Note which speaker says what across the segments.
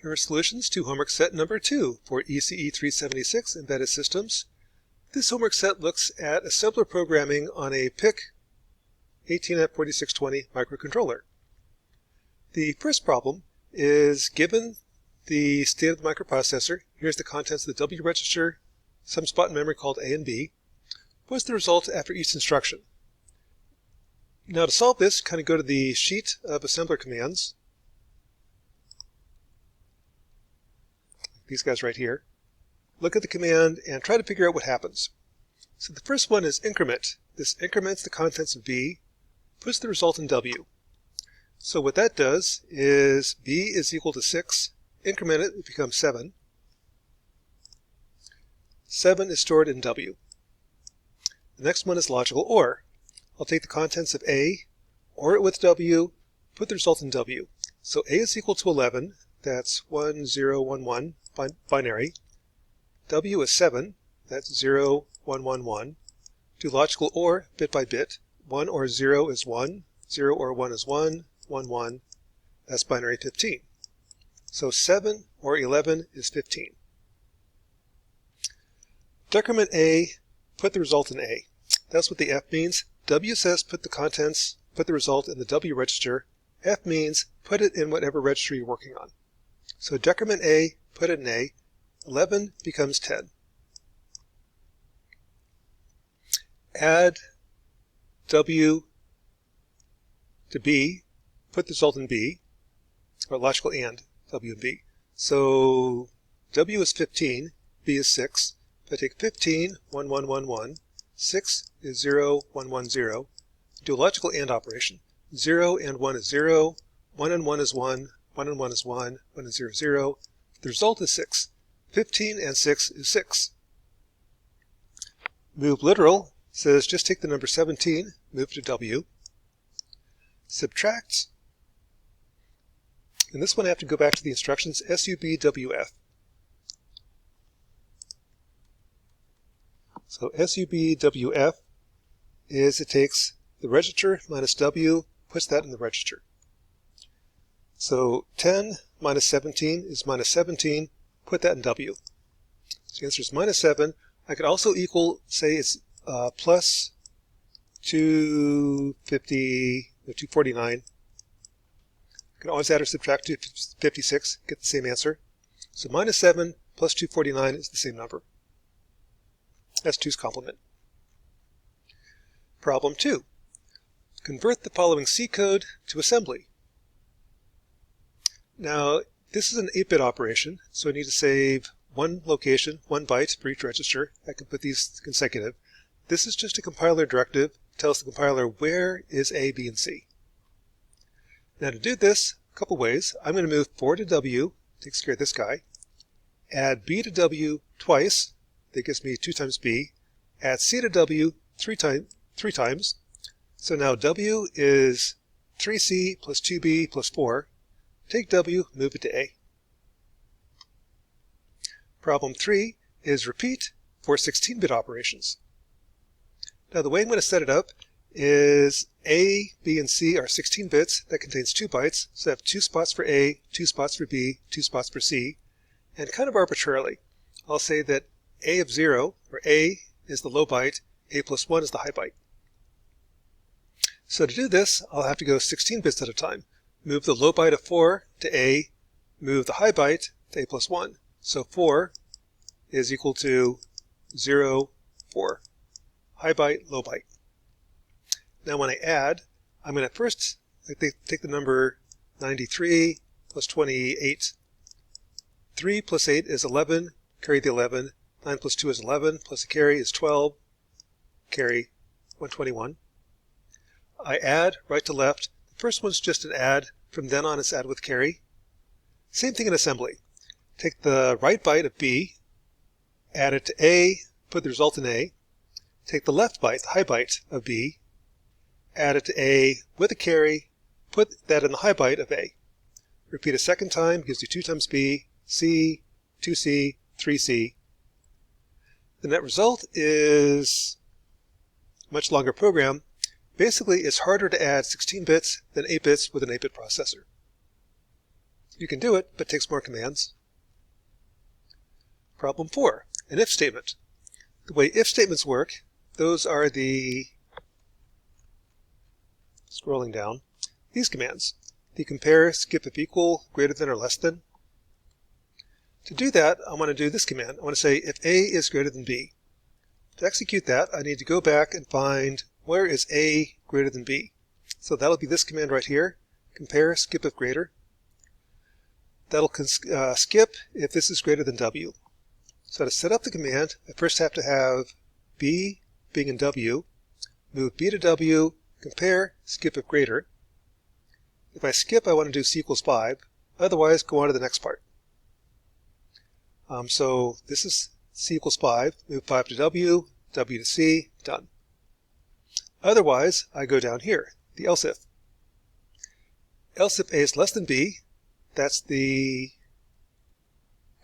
Speaker 1: Here are solutions to homework set number 2 for ECE 376 Embedded Systems. This homework set looks at assembler programming on a PIC 18F4620 microcontroller. The first problem is given the state of the microprocessor. Here's the contents of the W register, some spot in memory called A and B. What's the result after each instruction? Now to solve this, kind of go to the sheet of assembler commands. These guys right here. Look at the command and try to figure out what happens. So the first one is increment. This increments the contents of B, puts the result in W. So what that does is B is equal to 6, increment it, it becomes 7. 7 is stored in W. The next one is logical OR. I'll take the contents of A, OR it with W, put the result in W. So A is equal to 11, that's 1, 0, 1, 1, binary. W is 7, that's 0, 1, 1, 1. Do logical OR bit by bit. 1 or 0 is 1, 0 or 1 is 1, 1, 1. That's binary 15. So 7 or 11 is 15. Decrement A, put the result in A. That's what the F means. W says put the result in the W register. F means put it in whatever register you're working on. So decrement A, put it in A. 11 becomes 10. Add W to B, put the result in B, or logical AND W and B. So W is 15, B is 6. If I take 15, 1, 1, 1, 1, 6 is 0, 1, 1, 0. Do a logical AND operation. 0 and 1 is 0, 1 and 1 is 1, 1 and 1 is 1, 1 and 0 is 0. The result is 6. 15 and 6 is 6. Move literal says just take the number 17, move to W. Subtract. And this one I have to go back to the instructions, SUBWF. So SUBWF is it takes the register minus W, puts that in the register. So 10 minus 17 is minus 17, put that in W. So the answer is minus 7. I could also equal, say it's plus 249. I can always add or subtract 256, get the same answer. So minus 7 plus 249 is the same number. That's 2's complement. Problem 2. Convert the following C code to assembly. Now, this is an 8-bit operation, so I need to save one location, 1 byte for each register. I can put these consecutive. This is just a compiler directive. It tells the compiler where is A, B, and C. Now to do this, a couple ways. I'm going to move 4 to W, takes care of this guy. Add B to W twice, that gives me 2 times B. Add C to W 3 times. So now W is 3C plus 2B plus 4. Take W, move it to A. Problem 3 is repeat for 16-bit operations. Now the way I'm going to set it up is A, B, and C are 16 bits. That contains 2 bytes. So I have 2 spots for A, 2 spots for B, 2 spots for C. And kind of arbitrarily, I'll say that A of 0, or A, is the low byte, A plus 1 is the high byte. So to do this, I'll have to go 16 bits at a time. Move the low byte of 4 to A, move the high byte to A plus 1. So 4 is equal to 0, 4. High byte, low byte. Now when I add, I'm going to first take the number 93 plus 28. 3 plus 8 is 11, carry the 11. 9 plus 2 is 11, plus a carry is 12, carry 121. I add right to left. The first one's just an add. From then on, it's add with carry. Same thing in assembly. Take the right byte of B, add it to A, put the result in A. Take the left byte, the high byte of B, add it to A with a carry, put that in the high byte of A. Repeat a second time, gives you 2 times B, C, 2C, 3C. The net result is a much longer program. Basically, it's harder to add 16 bits than 8 bits with an 8-bit processor. You can do it, but it takes more commands. Problem 4, an if statement. The way if statements work, those are the, scrolling down, these commands. The compare, skip if equal, greater than or less than. To do that, I want to do this command. I want to say if A is greater than B. To execute that, I need to go back and find where is A greater than B. So that'll be this command right here, compare, skip if greater. That'll skip if this is greater than W. So to set up the command, I first have to have B being in W, move B to W, compare, skip if greater. If I skip, I want to do C equals 5. Otherwise, go on to the next part. So this is C equals 5, move 5 to W, W to C, done. Otherwise, I go down here, the else if. Else if A is less than B, that's the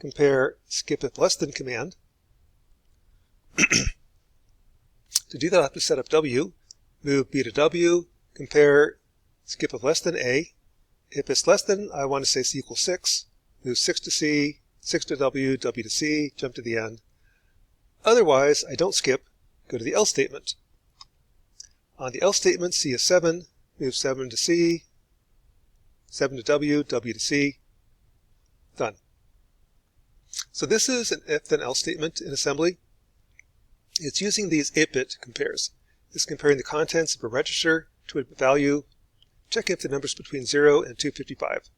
Speaker 1: compare, skip if less than command. To do that, I have to set up W, move B to W, compare, skip if less than A. If it's less than, I want to say C equals 6, move 6 to C, 6 to W, W to C, jump to the end. Otherwise, I don't skip, go to the else statement. On the else statement, C is 7, move 7 to C, 7 to W, W to C, done. So this is an if then else statement in assembly. It's using these 8-bit compares. It's comparing the contents of a register to a value. Check if the number's between 0 and 255.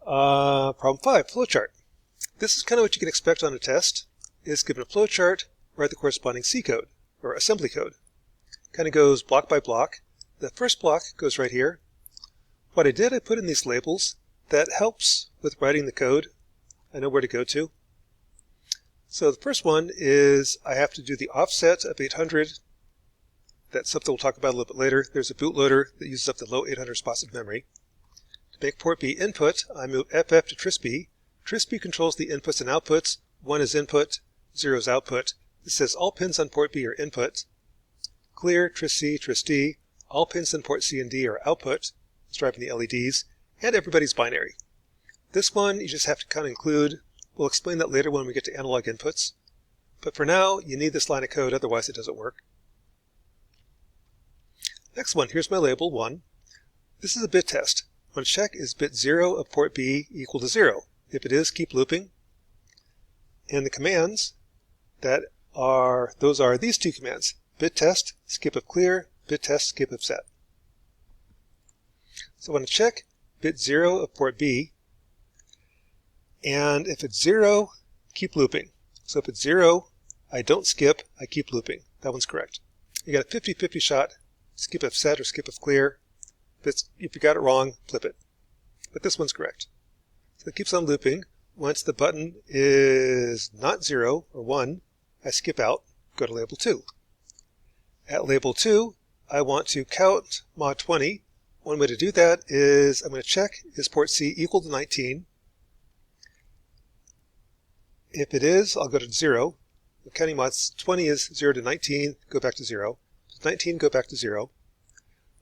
Speaker 1: Problem 5, flowchart. This is kind of what you can expect on a test. Is given a flowchart, write the corresponding C code, or assembly code. Kind of goes block by block. The first block goes right here. What I did, I put in these labels. That helps with writing the code. I know where to go to. So the first one is I have to do the offset of 800. That's something we'll talk about a little bit later. There's a bootloader that uses up the low 800 spots of memory. To make port B input, I move FF to trisB. trisB controls the inputs and outputs. 1 is input, 0 is output. It says all pins on port B are input. Clear, trisC, trisD. All pins on port C and D are output. It's driving the LEDs. And everybody's binary. This one you just have to kind of include. We'll explain that later when we get to analog inputs. But for now, you need this line of code, otherwise it doesn't work. Next one, here's my label, 1. This is a bit test. I want to check is bit 0 of port B equal to 0. If it is, keep looping. And the commands those are these two commands. Bit test, skip if clear, bit test, skip if set. So I want to check bit 0 of port B, and if it's 0, keep looping. So if it's 0, I don't skip, I keep looping. That one's correct. You got a 50-50 shot, skip if set or skip if clear. If you got it wrong, flip it. But this one's correct. So it keeps on looping. Once the button is not 0 or 1, I skip out, go to label 2. At label 2, I want to count mod 20. One way to do that is I'm going to check, is port C equal to 19? If it is, I'll go to 0. The counting mods 20 is 0 to 19, go back to 0. 19, go back to 0.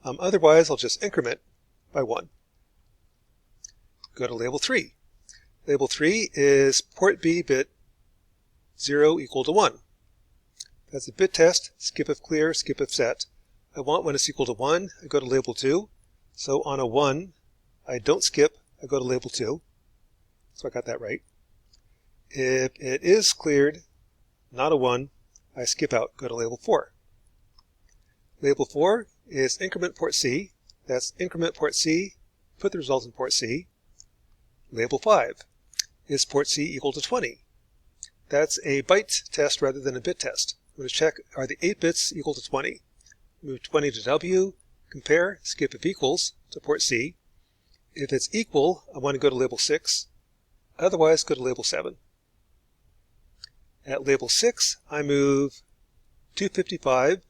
Speaker 1: Otherwise, I'll just increment by 1. Go to label 3. Label 3 is port B bit 0 equal to 1. That's a bit test, skip if clear, skip if set. I want when it's equal to 1, I go to label 2. So on a 1, I don't skip, I go to label 2. So I got that right. If it is cleared, not a 1, I skip out, go to label 4. Label 4 is increment port C. That's increment port C, put the result in port C. Label 5 is port C equal to 20. That's a byte test rather than a bit test. I'm going to check, are the 8 bits equal to 20? Move 20 to W, compare, skip if equals to port C. If it's equal, I want to go to label 6. Otherwise, go to label 7. At label 6, I move 255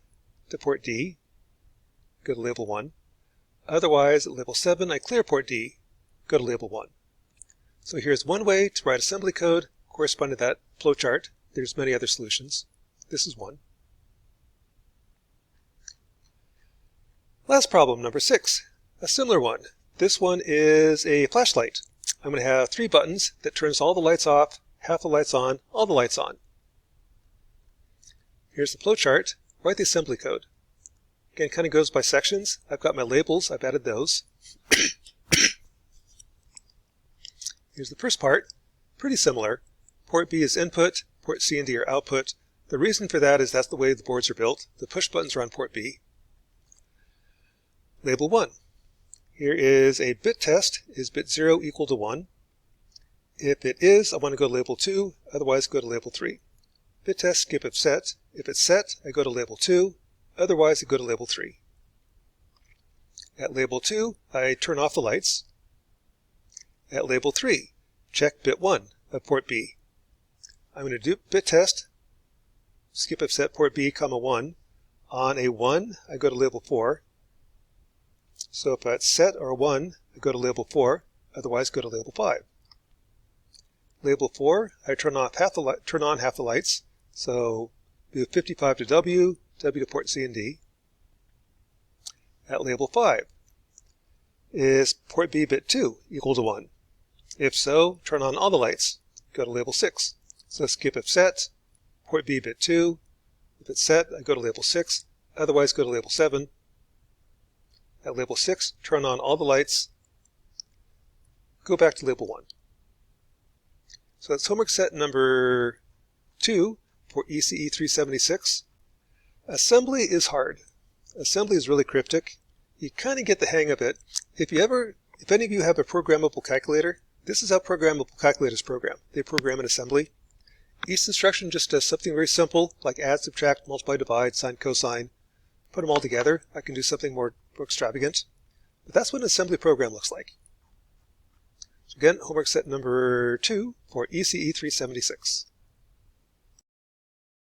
Speaker 1: to port D, go to label 1. Otherwise, at label 7, I clear port D, go to label 1. So here's one way to write assembly code corresponding to that flowchart. There's many other solutions. This is one. Last problem, number 6. A similar one. This one is a flashlight. I'm going to have 3 buttons that turns all the lights off, half the lights on, all the lights on. Here's the flowchart. Write the assembly code. Again, it kind of goes by sections. I've got my labels. I've added those. Here's the first part. Pretty similar. Port B is input. Port C and D are output. The reason for that is that's the way the boards are built. The push buttons are on port B. Label 1. Here is a bit test. Is bit 0 equal to 1? If it is, I want to go to label 2. Otherwise, go to label 3. Bit test, skip if set. If it's set, I go to label 2. Otherwise, I go to label 3. At label 2, I turn off the lights. At label 3, check bit 1 of port B. I'm going to do bit test, skip if set port B, comma 1. On a 1, I go to label 4. So if it's set or 1, I go to label 4. Otherwise, go to label 5. Label 4, I turn on half the lights. So do 55 to W, W to port C and D. At label 5, is port B bit 2 equal to 1? If so, turn on all the lights. Go to label 6. So skip if set, port B bit 2. If it's set, I go to label 6. Otherwise, go to label 7. At label 6, turn on all the lights. Go back to label 1. So that's homework set number 2 for ECE 376. Assembly is hard. Assembly is really cryptic. You kind of get the hang of it. If any of you have a programmable calculator, this is how programmable calculators program. They program in assembly. Each instruction just does something very simple, like add, subtract, multiply, divide, sine, cosine. Put them all together. I can do something more extravagant. But that's what an assembly program looks like. So again, homework set number 2 for ECE 376.